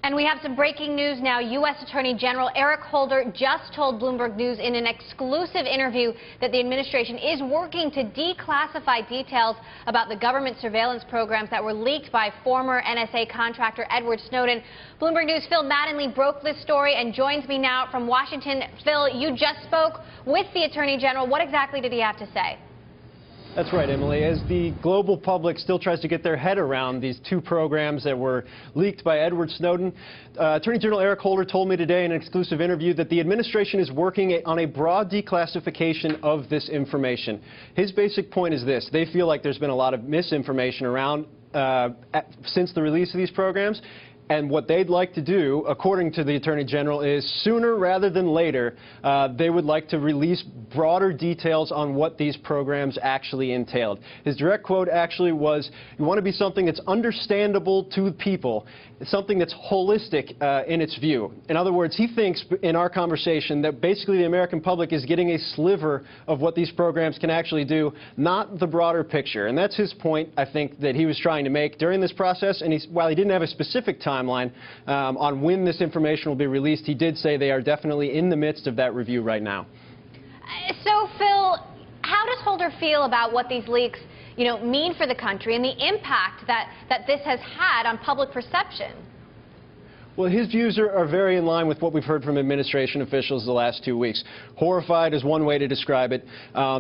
And we have some breaking news now. U.S. Attorney General Eric Holder just told Bloomberg News in an exclusive interview that the administration is working to declassify details about the government surveillance programs that were leaked by former NSA contractor Edward Snowden. Bloomberg News' Phil Mattingly broke this story and joins me now from Washington. Phil, you just spoke with the Attorney General. What exactly did he have to say? That's right, Emily. As the global public still tries to get their head around these two programs that were leaked by Edward Snowden, Attorney General Eric Holder told me today in an exclusive interview that the administration is working on a broad declassification of this information. His basic point is this: they feel like there's been a lot of misinformation around since the release of these programs. And what they'd like to do, according to the Attorney General, is sooner rather than later, they would like to release broader details on what these programs actually entailed. His direct quote actually was, "You want to be something that's understandable to people, something that's holistic in its view." In other words, he thinks in our conversation that basically the American public is getting a sliver of what these programs can actually do, not the broader picture. And that's his point, I think, that he was trying to make during this process. And while he didn't have a specific timeline on when this information will be released, he did say they are definitely in the midst of that review right now. So, Phil, how does Holder feel about what these leaks, mean for the country and the impact that this has had on public perception? Well, his views are very in line with what we've heard from administration officials the last 2 weeks. Horrified is one way to describe it.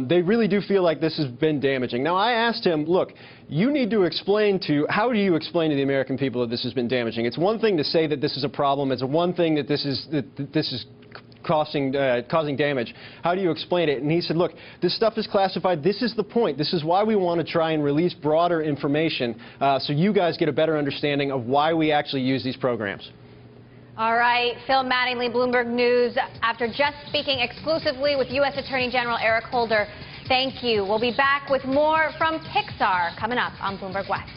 They really do feel like this has been damaging. Now, I asked him, look, you need to explain how do you explain to the American people that this has been damaging? It's one thing to say that this is a problem. It's one thing that this is causing damage. How do you explain it? And he said, look, this stuff is classified. This is the point. This is why we want to try and release broader information so you guys get a better understanding of why we actually use these programs. All right, Phil Mattingly, Bloomberg News, after just speaking exclusively with U.S. Attorney General Eric Holder. Thank you. We'll be back with more from Pixar coming up on Bloomberg West.